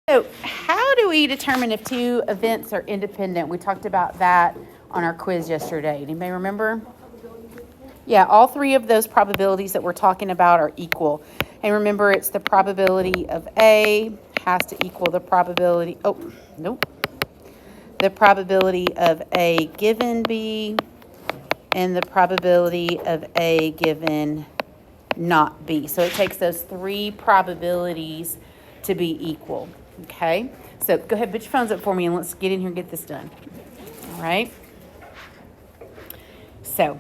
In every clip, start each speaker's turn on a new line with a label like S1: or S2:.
S1: So how do we determine if two events are independent? We talked about that on our quiz yesterday. Anybody remember? Yeah, all three of those probabilities that we're talking about are equal. And remember, it's the probability of A has to equal the probability, the probability of A given B and the probability of A given not B. So it takes those three probabilities to be equal. Okay, so go ahead, put your phones up for me and let's get in here and get this done. All right. So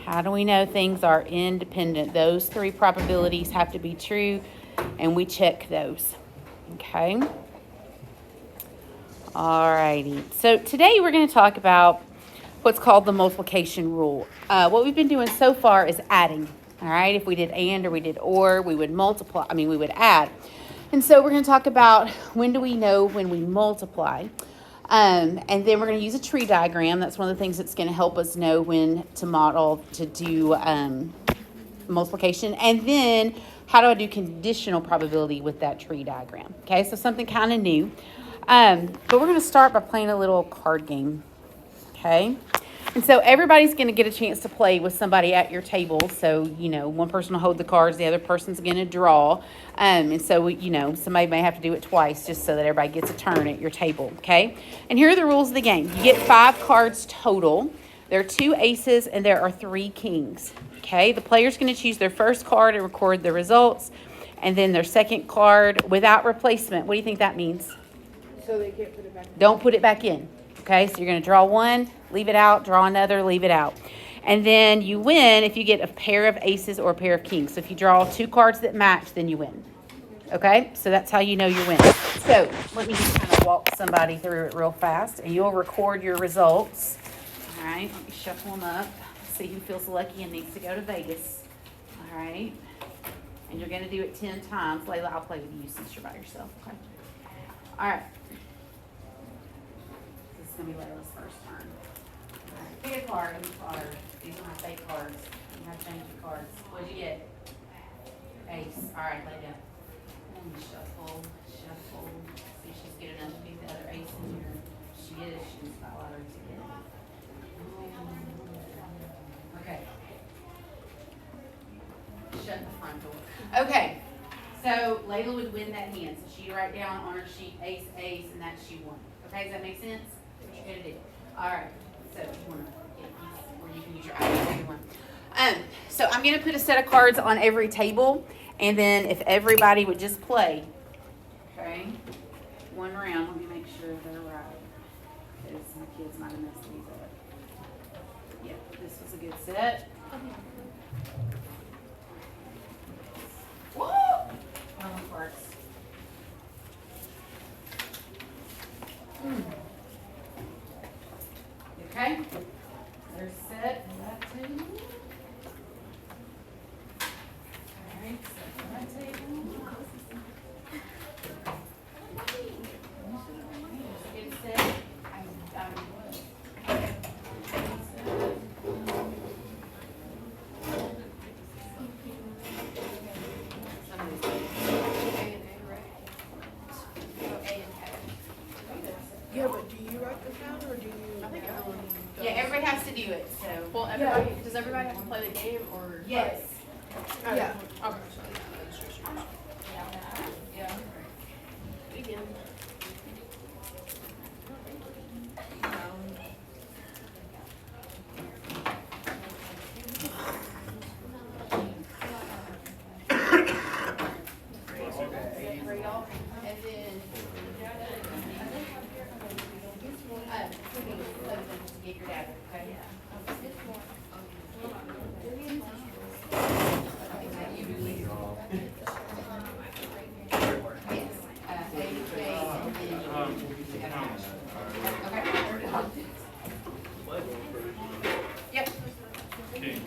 S1: how do we know things are independent? Those three probabilities have to be true, and we check those. Okay. All righty. So today we're going to talk about what's called the multiplication rule. What we've been doing so far is adding. All right. If we did and or we did or, we would we would add. And so we're going to talk about when do we know when we multiply. And then we're going to use a tree diagram. That's one of the things that's going to help us know when to model, to do multiplication. And then how do I do conditional probability with that tree diagram? Okay, so something kind of new. But we're going to start by playing a little card game. Okay. And so everybody's going to get a chance to play with somebody at your table. So, one person will hold the cards, the other person's going to draw. And so, somebody may have to do it twice just so that everybody gets a turn at your table, okay? And here are the rules of the game. You get 5 cards total. There are 2 aces and there are 3 kings, okay? The player's going to choose their first card and record the results. And then their second card without replacement. What do you think that means?
S2: So they can't put it back in.
S1: Don't put it back in. Okay, so you're going to draw one, leave it out, draw another, leave it out. And then you win if you get a pair of aces or a pair of kings. So if you draw 2 cards that match, then you win. Okay, so that's how you know you win. So let me just kind of walk somebody through it real fast, and you'll record your results. All right, let me shuffle them up. See who feels lucky and needs to go to Vegas. All right, and you're going to do it 10 times. Layla, I'll play with you since you're by yourself. Okay. All right. This is going to be Layla's first turn. All right. Pick a card. These are my fake cards. You have to change your cards. What did you get? Ace. All right, lay down. And shuffle. See if she's good enough to beat the other ace in here. She is. She's got a lot of to get. Okay. Shut the front door. Okay. So Layla would win that hand. So she'd write down on her sheet ace, and that she won. Okay, does that make sense? What you're going to do. All right. So you want to get these, or you can use your eyes. So I'm going to put a set of cards on every table, and then if everybody would just play, okay, one round. Let me make sure they're right, because my kids might have messed these up. Yeah, this was a good set. Woo! Cards. Okay, they're set. That table. All right, set that table. Get set.
S2: Yeah, but do you write this down or do you?
S3: I think everyone does.
S1: Yeah, everybody has to do it. So.
S3: Well, everybody, does everybody have to play the game or?
S1: Yes.
S2: Yeah.
S3: Okay. Yeah. Begin. And then.
S1: Get your dad. Okay. Yep.
S4: King.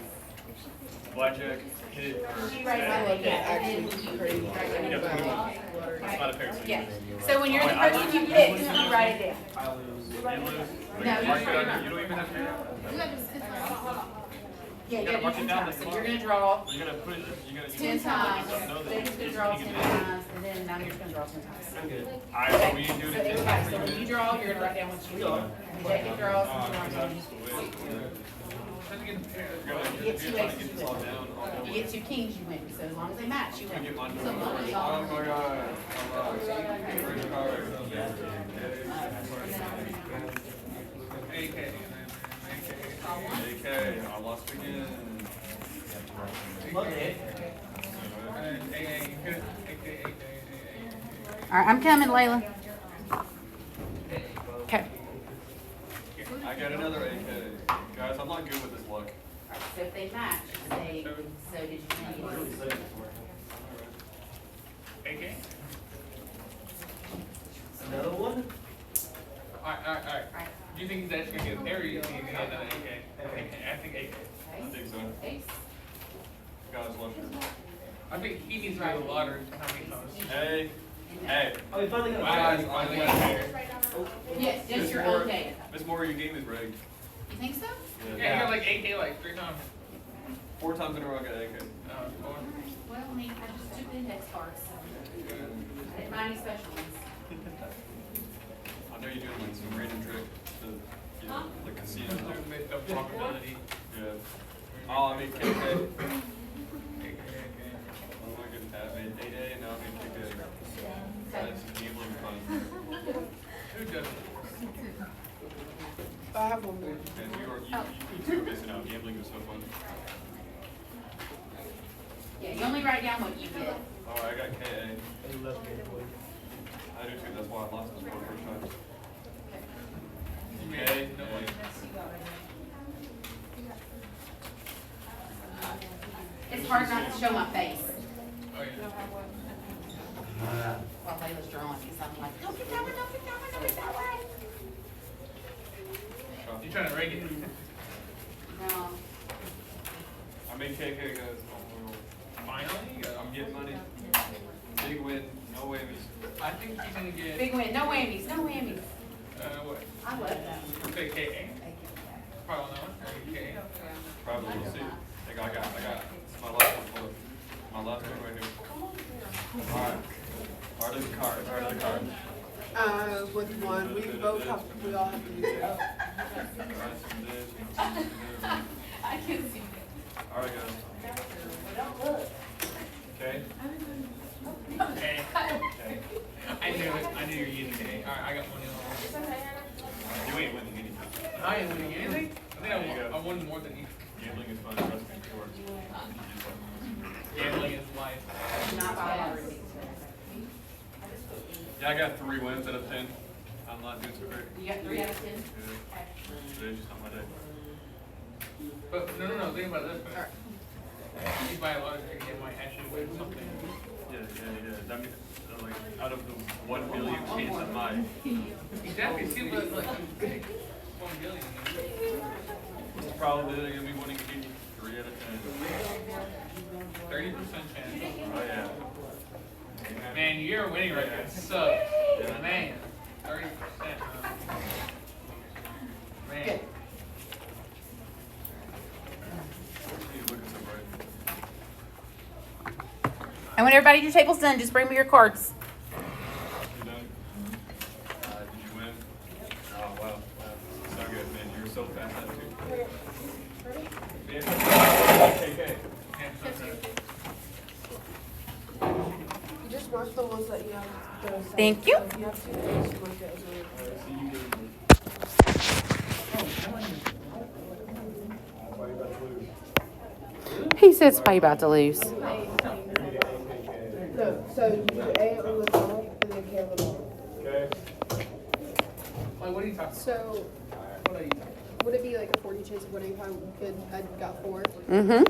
S4: Blackjack, hit it, or
S1: You write
S4: stack.
S1: it. Yeah, and then you write it
S4: Yep.
S1: down.
S4: It's not a pair, so you
S1: Yeah.
S4: lose.
S1: So when you're the
S4: I
S1: person you
S4: lose.
S1: pick, you write it down.
S4: I lose. You lose.
S1: No,
S4: Like,
S1: you
S4: mark it
S1: don't.
S4: on- you don't even have to.
S3: You guys just, it's like, hold on.
S1: Yeah,
S4: You
S1: you
S4: gotta mark
S1: gotta
S4: it
S1: do 10
S4: down
S1: times.
S4: this
S1: So
S4: far.
S1: you're gonna draw
S4: You gotta put it, you gotta.
S1: 10 times.
S4: You don't know
S1: They're
S4: that.
S1: just gonna draw 10 times, and then now you're just gonna draw 10 times.
S4: Alright, so we ain't doing
S1: So
S4: it 10
S1: everybody,
S4: times.
S1: so when you draw, you're gonna write down what you want. Jacob draws, and you write down. You get 2 aces, you win. You get 2 kings, you win. So as long as they match, you win.
S3: So money is all.
S4: Oh my god. AK, I lost again.
S1: All right, I'm coming, Layla. Okay.
S4: I got another AK. Guys, I'm not good with this luck.
S1: So if they match, say, so did you win?
S5: AK?
S6: Another one?
S5: Alright.
S1: Right.
S5: Do you think he's actually gonna get a pair or you think he's gonna get another AK? I think AK.
S4: I think so.
S1: Ace.
S4: Guys, luck.
S5: I think he needs to have a lottery. How many times?
S4: Hey, hey.
S6: Oh, you finally got a
S5: Wow,
S6: pair.
S5: he's finally got a pair.
S1: Yes, just
S4: Miss
S1: your
S4: Moore-
S1: own data.
S4: Miss Moore, your game is rigged.
S1: You think so?
S5: Yeah, he got like AK like 3 times.
S4: 4 times in a row I got AK.
S5: Four.
S1: Well, I mean, I just took the index cards, so I didn't buy any special ones.
S4: I know you're doing like some random trick to, you know, the casino.
S5: The probability.
S4: Yeah. Oh, I made KK. I'm not good at that. I made 8A and now I made KK. That's gambling fun.
S5: Who doesn't?
S2: I have one more.
S4: And you two are missing out. Gambling is so fun.
S1: Yeah, you only write down what you get.
S4: Oh, I got KA. I do too. That's why I lost this 4 first times.
S5: You made
S4: Okay.
S5: it. No way.
S1: It's hard not to show my face
S5: Oh yeah.
S1: while Layla's drawing, because I'm like, don't get that one, don't get that one, don't get that one.
S5: You trying to rig it?
S1: No.
S4: I made KK, guys.
S5: Finally?
S4: I'm getting money. Big win. No whammies.
S5: I think he's gonna get,
S1: Big win, no whammies, no whammies.
S5: what?
S1: I love that.
S5: Say KA? Probably on that one. Or KA?
S4: Probably we'll see. I got it's my last one. My last one right here. Alright. Art of the card. Art of the card.
S2: With one, we all have to do it.
S1: I can see
S4: Alright, guys. Okay.
S5: Hey. I knew it. I knew you were using KA. Alright, I got one in all.
S4: You ain't winning anything.
S5: I ain't winning anything? I think
S4: There you go.
S5: I won more than you.
S4: Gambling is fun. Trust me. It works.
S5: Gambling is life.
S1: not biology.
S4: Yeah, I got 3 wins out of 10. I'm not doing so great.
S1: You got 3 out of 10?
S4: Yeah. Today's just not my day.
S5: But no, think about this. If you buy a lottery ticket, you might actually win something.
S4: Yeah. That means, like, out of the 1 billion chance I might.
S5: Exactly. See, look, 1 billion.
S4: What's the probability of me winning again? 3 out of 10.
S5: 30% chance.
S4: Oh, yeah.
S5: Man, you're winning right now. So, man, 30%. Man.
S1: Good.
S4: He's looking so bright.
S1: And when everybody at your table's done, just bring me your cards.
S4: You done? Did you win? Oh, wow. So good, man. You were so fast at it, too. Yeah. KK.
S2: You just mark the ones that you have to go
S1: Thank you.
S2: If you have to, just mark it as well.
S4: See you later.
S1: He said Spy about to lose.
S2: No, so you do A on the top and then K on the bottom.
S4: Okay.
S5: Like, what are you talking
S2: So
S5: What are you talking
S2: would it be like a 40 chance of winning if I got 4?
S1: Mm-hmm.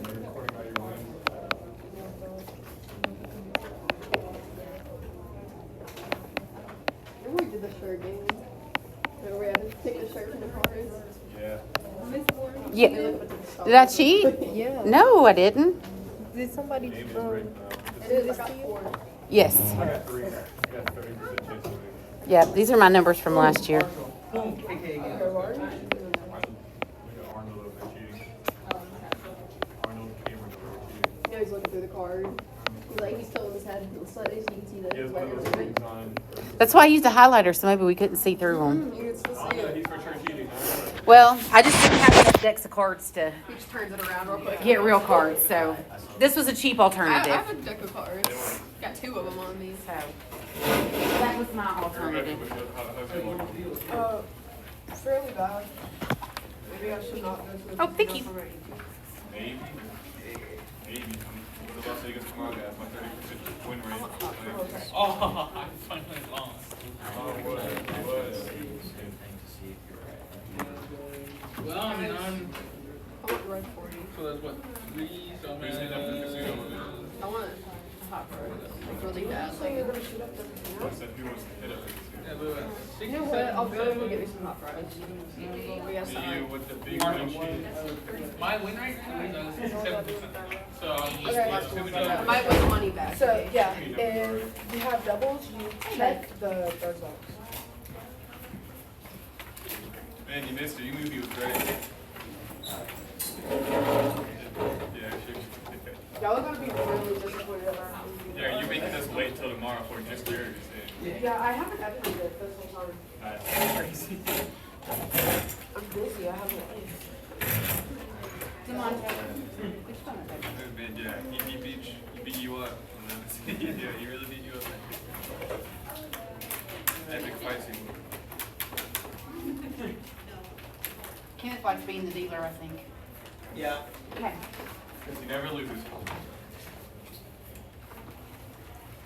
S4: Recording all your wins.
S2: Remember we did the shirt game? Remember we had to pick the shirt from the cards?
S4: Yeah.
S1: Yeah. Did I cheat?
S7: Yeah.
S1: No, I didn't.
S7: Did somebody
S4: Game is right now.
S2: It's got 4.
S1: Yes.
S4: I got 3. I got 30% chance of winning.
S1: Yeah, these are my numbers from last year.
S5: Boom, KK again.
S2: Okay, why are you?
S4: Look at Arnold over there cheating. Arnold Cameron over there cheating.
S3: Yeah, he's looking through the card. He's tilting his head slightly so you can see the
S4: He has one of those
S3: letters.
S4: things on.
S1: That's why I used a highlighter, so maybe we couldn't see through them.
S3: You can still
S4: Oh,
S3: see
S4: yeah,
S3: it.
S4: he's for sure cheating.
S1: Well, I just didn't have enough decks of cards to
S3: He just turns it around real quick.
S1: get real cards, so this was a cheap
S3: I
S1: alternative.
S3: have a deck of cards. Got 2 of them on me.
S1: So that was my alternative.
S4: How's he looking?
S2: Fairly bad. Maybe I should not go to the.
S1: Oh, thank you.
S4: Maybe. Maybe. What about Vegas tomorrow, guys? My 30% win rate.
S5: Oh, I finally lost.
S4: Oh, it was.
S5: Well, I mean,
S3: I want red 40.
S5: so that's what, 3, so I'm
S4: He's hitting up the casino over there.
S3: I want a hot fry. Like really bad.
S2: So you're
S3: Like,
S2: gonna shoot up the casino?
S4: What's that? Who wants to hit up the casino?
S5: yeah, but,
S3: you know what? I'll go and get me some hot fries. We got
S4: Me, you
S3: some.
S4: with the big win sheet.
S5: my win rate is 67%. So I'm just
S2: Okay.
S5: like
S3: I might win the money back.
S2: So, yeah, if you have doubles, you check the third box.
S4: Man, you missed it. You knew he was great. Yeah, sure.
S2: Y'all are gonna be really disappointed about
S4: Yeah, you're making us wait till tomorrow for just curious.
S2: Yeah, I haven't edited it this whole time.
S4: That's crazy.
S2: I'm busy, I haven't edited.
S1: Come on, Taylor.
S4: Man, yeah, he beat you up. Yeah, he really beat you up. Epic fight scene.
S1: Kenneth likes being the dealer, I think.
S5: Yeah.
S1: Okay.
S4: Because he never loses.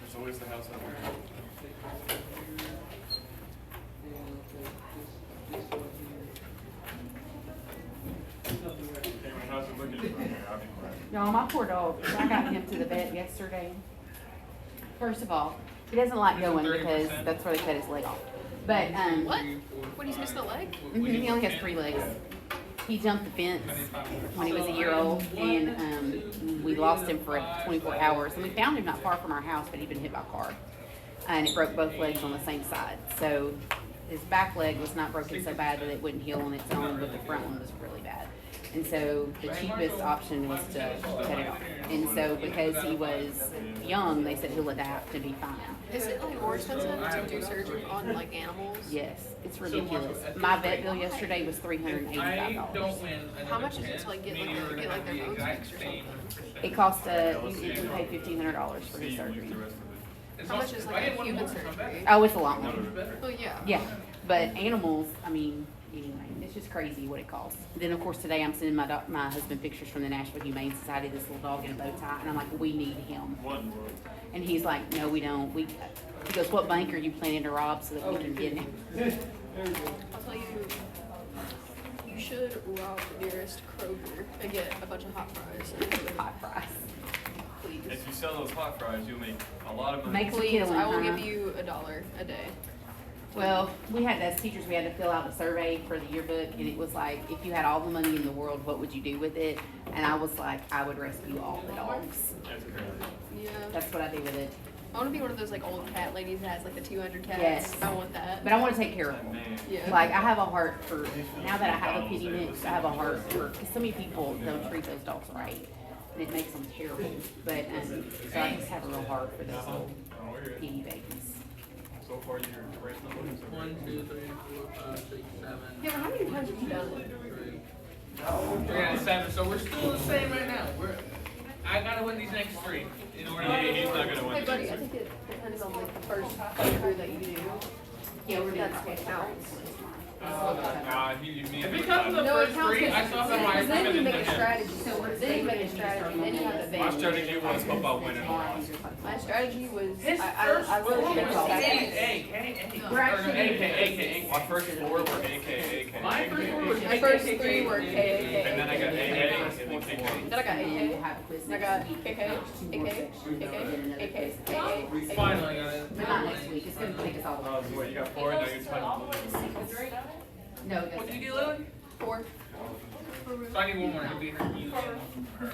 S4: There's always the house out there. Cameron, how's it looking from there? I'll be quiet.
S1: No, my poor dog, I got him to the vet yesterday. First of all, he doesn't like going because that's where they cut his leg off. But,
S3: What? What, he's missing a leg?
S1: he only has 3 legs. He jumped the fence when he was a year old, and we lost him for 24 hours. And we found him not far from our house, but he'd been hit by a car. And it broke both legs on the same side. So his back leg was not broken so bad that it wouldn't heal on its own, but the front one was really bad. And so the cheapest option was to cut it off. And so because he was young, they said he'll adapt and be fine.
S3: Is it like more expensive to do surgery on like animals?
S1: Yes, it's ridiculous. My vet bill yesterday was
S5: I
S1: $385.
S5: don't win.
S3: How much is it to like get like their bones fixed or something?
S1: It cost, you paid $1,500 for his surgery.
S3: How much is like a human surgery?
S1: Oh, it's a lot more.
S3: Oh yeah.
S1: Yeah, but animals, I mean, anyway, it's just crazy what it costs. Then, of course, today I'm sending my husband pictures from the Nashville Humane Society, this little dog in a bow tie, and I'm like, we need him.
S4: One world.
S1: And he's like, no, we don't. He goes, what bank are you planning to rob so that we can get him?
S3: I'll tell you, you should rob the nearest Kroger and get a bunch of hot fries.
S1: Hot fries.
S3: Please.
S4: If you sell those hot fries, you'll make a lot of money.
S1: Make a
S3: Please,
S1: killing,
S3: I will
S1: huh?
S3: give you $1 a day.
S1: Well, we had, as teachers, we had to fill out a survey for the yearbook, and it was like, if you had all the money in the world, what would you do with it? And I was like, I would rescue all the dogs.
S4: That's crazy.
S3: Yeah.
S1: That's what I do with it.
S3: I want to be one of those like old cat ladies that has like the 200 cats.
S1: Yes.
S3: I want that.
S1: But I want to take care of them.
S4: Man.
S3: Yeah.
S1: Like, I have a heart for, now that I have a pity mix, I have a heart for, because so many people don't treat those dogs right, and it makes them terrible. But, so I just have a real heart for those little
S4: Oh, we're good.
S1: kitty babies.
S4: So far, you're racing the losers.
S5: 1, 2, 3, 4, 5, 6, 7.
S3: Yeah, but how many times have you done it?
S5: We're at 7, so we're still the same right now. I gotta win these next 3 in order to
S4: He's not gonna
S3: Hey
S4: win.
S3: buddy, I think it depends on like the first category that you do.
S1: Yeah, we're doing
S3: That's what counts.
S4: Nah, me
S5: If
S4: and
S5: it
S4: you
S5: comes to the
S3: No, it
S5: first
S3: counts
S5: 3, I saw how I
S3: because then you
S5: committed
S3: make
S5: to
S3: a
S5: him.
S3: strategy. Then you make a strategy. Then you have the
S4: My
S3: advantage.
S4: strategy was hope I win and loss.
S3: My strategy was
S5: His
S3: I
S5: first
S3: really
S5: 4
S3: should
S5: was
S3: have that.
S5: A.
S1: We're actually-
S5: AK.
S4: My first 4 were AK.
S5: My first 4 was
S3: My first 3 were KK.
S4: And then I got AA and then KK.
S3: Then I got AK. Then I got KK, AK.
S5: Finally got it.
S1: But not next week, it's gonna take us all the way.
S4: So what, you got 4 and now you're trying
S1: No, it
S5: What did
S1: doesn't.
S5: you do, Lily?
S3: 4.
S5: So I need one more to beat her. You and her.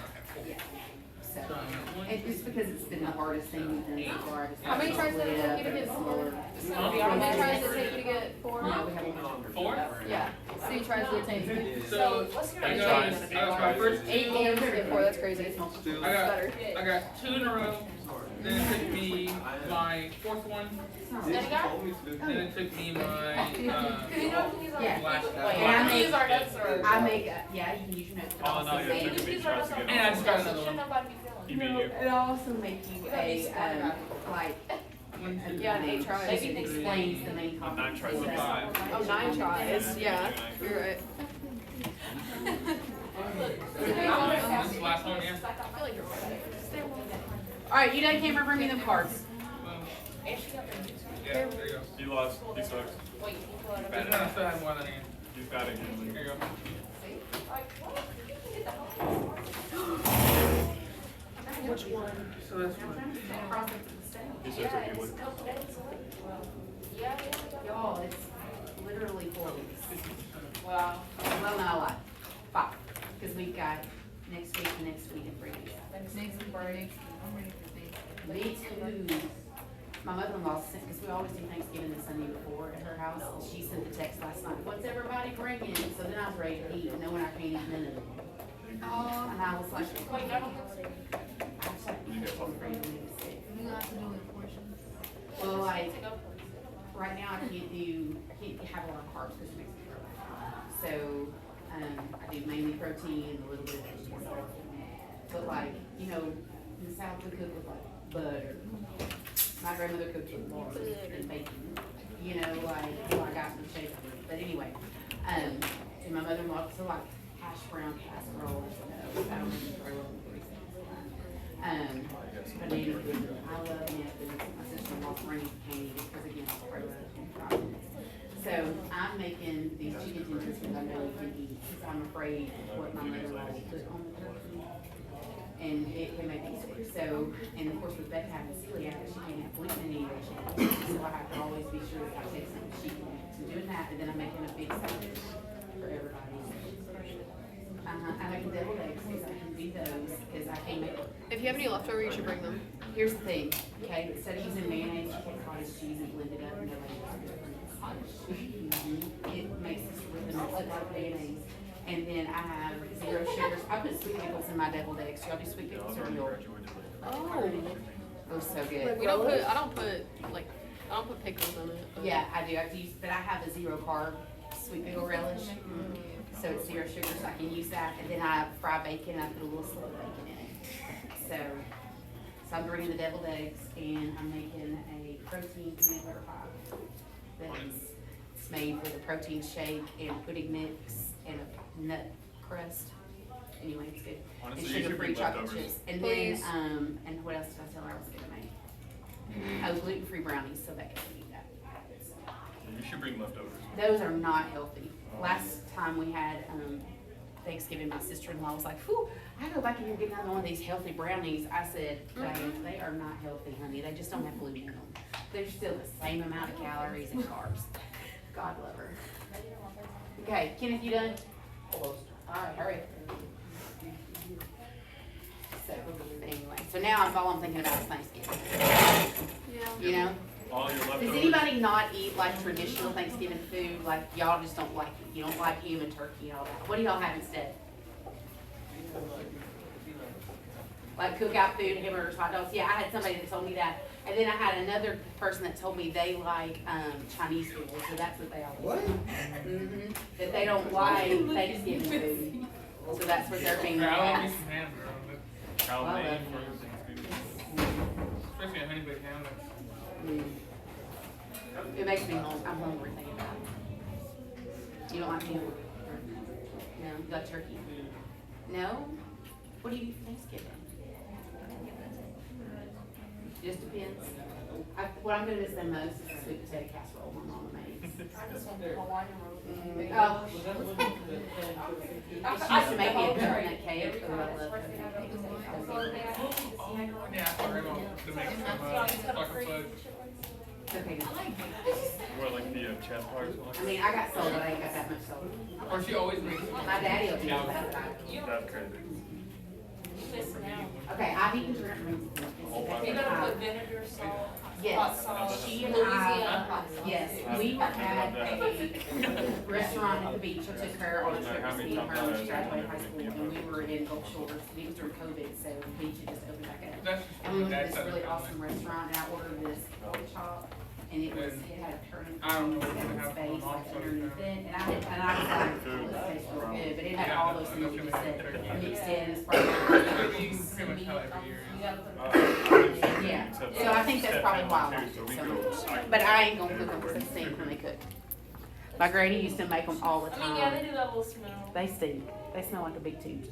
S1: So, and just because it's been the hardest thing we've done so far. I just
S3: How many
S1: split
S3: tries did
S1: it
S3: it
S1: up
S3: take you to
S1: and
S3: get
S1: smaller.
S3: How many tries did it take you to get 4?
S1: No, we have one.
S5: 4?
S3: Yeah. So you tries did it take you.
S5: So, I got my first
S3: 8 games to get 4, that's crazy. It's better.
S5: I got 2 in a row. Then it took me my 4th one. Then it took me my
S1: Yeah.
S5: last
S1: And
S5: one.
S1: I make, yeah, you can use your notes. but
S4: All in all,
S1: also
S4: you
S1: make-
S4: took a big tries to get
S5: And I just got another one.
S4: He beat
S1: No,
S4: you.
S1: it also make you a, like,
S3: Yeah, an 8 tries.
S1: it explains the main
S4: 9
S1: concept.
S4: tries to 5.
S3: Oh, 9 tries. Yeah, you're right.
S5: This is the last one, yeah.
S3: I feel like you're right.
S1: Alright, you done, Cameron, bring me the cards.
S5: Yeah, there you go.
S4: He lost. He sucks.
S5: I still have more than you.
S4: He's bad again.
S5: Here you go.
S3: Which one?
S5: So this one.
S4: He said it's okay with.
S1: Y'all, it's literally 4 weeks. Well, no, a lot. 5, because we've got next week and 3 weeks.
S6: Next Friday, I'm ready for things.
S1: Me too. My mother-in-law sent, because we always do Thanksgiving the Sunday before at her house, and she sent a text last night, what's everybody bringing? So then I was ready to eat, knowing I can't eat none of it. And I was like, wait, I don't. I was like, I'm afraid to make a mistake.
S6: You have to do it portions.
S1: Well, like, right now I can't have a lot of carbs because it makes me grow. So, I do mainly protein and a little bit of vegetable. But like, you know, in the South we cook with like butter. My grandmother cooked with lard and bacon. You know, like, well, I got some shape of it. But anyway, and my mother-in-law, so like hash brown casserole, banana food. I love banana food. My sister-in-law brings candy because again, it's pro. So I'm making these chicken tenders because I know we can eat, because I'm afraid what my mother-in-law will put on the turkey. And it can make me sick. So, and of course with Becca having celiac, she can't have gluten in any way, shape, or form. So I have to always be sure that I take some she can eat. So doing that, and then I'm making a big sandwich for everybody. I'm making deviled eggs because I can do those, because I can't make.
S3: If you have any leftover, you should bring them.
S1: Here's the thing, okay, instead of using mayonnaise, you take cottage cheese and blend it up and nobody uses cottage cheese. It makes this really look like mayonnaise. And then I have 0 sugars. I put sweet pickles in my deviled eggs. Y'all do sweet
S4: Yeah, I was
S1: pickles or
S4: already
S1: mule?
S4: graduated.
S3: Oh.
S1: Oh, so good.
S3: I don't put pickles in it. but-
S1: Yeah, I do. I have to use, but I have a 0 carb sweet pickle relish. So it's 0 sugar, so I can use that. And then I fry bacon. I put a little sliver of bacon in it. So I'm bringing the deviled eggs and I'm making a protein peanut butter pie. It's made with a protein shake and pudding mix and a nut crust. Anyway, it's good.
S4: Honestly,
S1: And
S4: you should
S1: sugar-free
S4: bring
S1: chocolate
S4: leftovers.
S1: chips. And
S3: Please.
S1: then, and what else did I tell her I was gonna make? Oh, gluten-free brownies, so Becca can eat that. So,
S4: Yeah, you should bring leftovers.
S1: those are not healthy. Last time we had, Thanksgiving, my sister-in-law was like, whew, I go back and you're getting another one of these healthy brownies. I said, "Babe, they are not healthy, honey. They just don't have gluten in them. They're still the same amount of calories and carbs." God love her. Okay, Kenneth, you done? Almost. All right, hurry. So, anyway, so now all I'm thinking about is Thanksgiving,
S3: Yeah.
S1: you know?
S4: All your leftovers.
S1: Does anybody not eat like traditional Thanksgiving food? Like y'all just don't like it? You don't like ham and turkey and all that? What do y'all have instead? Like cookout food, hamburgers, hot dogs? Yeah, I had somebody that told me that. And then I had another person that told me they like Chinese food, so that's what they all eat. What? That they don't like Thanksgiving food. So that's what they're being
S5: I love me
S1: asked.
S5: some ham, bro.
S4: Cow
S1: Well,
S4: main
S1: that's-
S4: for Thanksgiving.
S5: Especially a honey baked ham.
S1: It makes me hungry. I'm hungry thinking about it. You don't like ham? No, you like turkey? No? What do you eat for Thanksgiving? Just depends. What I'm gonna miss the most is the sweet potato casserole my mama makes. Oh. She used to make me a coconut cake. Oh, I love coconut cake.
S5: Yeah, I grandma to make some fucking fudge.
S1: Okay, no.
S4: What, like the chest parts?
S1: I mean, I got soul, but I ain't got that much soul.
S5: Or she always makes.
S1: My daddy will do all that, but I
S4: That's crazy.
S7: missing out.
S1: Okay, I didn't drink.
S7: You're gonna put vinegar, salt, hot
S1: Yes,
S7: sauce,
S1: she and
S7: Louisiana
S1: I,
S7: hot sauce.
S1: yes, we had a restaurant at the beach. I took her on a trip to see her when she graduated high school, and we were in Gulf Shores. It was during COVID, so the beach had just opened back up.
S5: That's just
S1: And we went to
S5: that's
S1: this really awesome restaurant, and I ordered this pork chop, and it had a turning
S5: I don't know
S1: point
S5: what's
S1: in
S5: gonna
S1: its
S5: happen
S1: face,
S5: on
S1: like
S5: also,
S1: underneath
S5: yeah.
S1: it, and I was like, oh, this tastes real good, but it had all those things you just said mixed in, it's probably.
S5: You can pretty much tell every year.
S7: You gotta put
S1: Yeah, so I think that's probably why I like it so much. But I ain't gonna cook them because they stink when they cook. My granny used to make them all the
S7: I mean, yeah, they
S1: time.
S7: do that little smell.
S1: They stink. They smell like a big tube.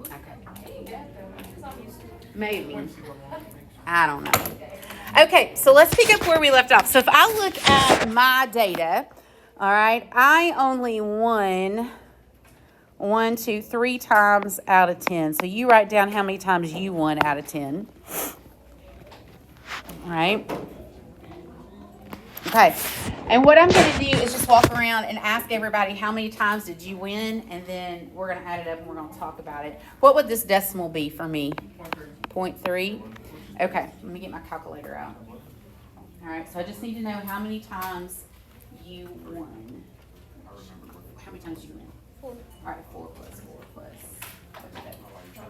S1: Okay.
S7: Because I'm used to it.
S1: Maybe. I don't know. Okay, so let's pick up where we left off. So if I look at my data, all right, I only won 1, 2, 3 times out of 10. So you write down how many times you won out of 10. All right. Okay. And what I'm going to do is just walk around and ask everybody how many times did you win, and then we're going to add it up and we're going to talk about it. What would this decimal be for me? 0.3? Okay, let me get my calculator out. All right, so I just need to know how many times you won. How many times you win? 4. All right, 4 plus 4 plus. What's that? 5. How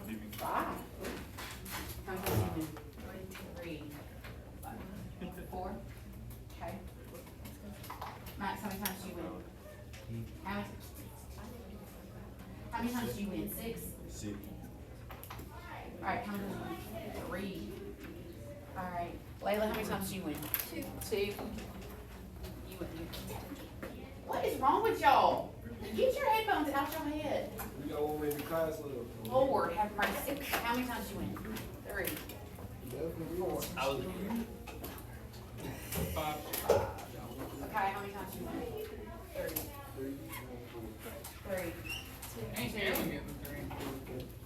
S1: many times you win? 3. 4. Okay. Max, how many times do you win? How many times do you win? 6?
S8: 6.
S1: All right, how many times do you win? 3. All right. Layla, how many times do you win? 2. You win. What is wrong with y'all? Get your headphones out your head.
S8: We got one in the class level.
S1: Lord, have mercy. How many times do you win? 3.
S8: Definitely.
S1: 4.
S5: I was 5.
S1: Okay, how many times do you win? 3. 3.
S5: Ain't telling me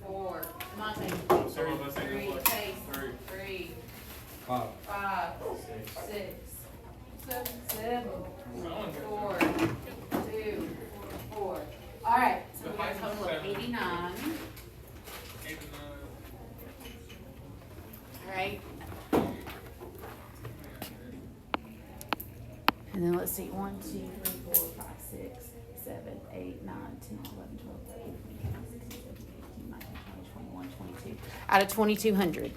S1: 4. Come on, take
S4: Some of us ain't
S1: 3.
S4: like
S1: Chase.
S4: 3.
S1: 3.
S8: 5.
S1: 5. 6. 7. 4. 2. 4. All right, so we got a total of 89. All right. And then let's see, 1, 2, 3, 4, 5, 6, 7, 8, 9, 10, 11, 12, 13, 14, 15, 16, 17, 18, 19, 20, 21, 22. Out of 2,200.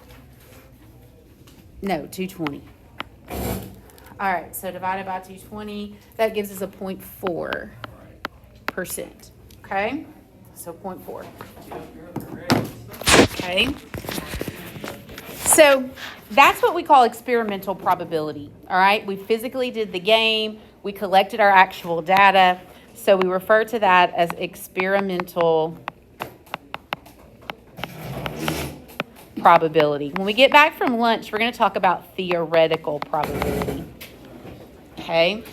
S1: No, 220. All right, so divided by 220, that gives us a 0.4%. Okay? So 0.4. Okay. So that's what we call experimental probability. All right, we physically did the game, we collected our actual data, so we refer to that as experimental probability. When we get back from lunch, we're going to talk about theoretical probability. Okay,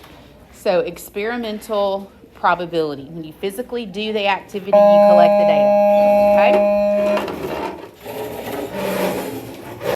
S1: so experimental probability. When you physically do the activity, you collect the data.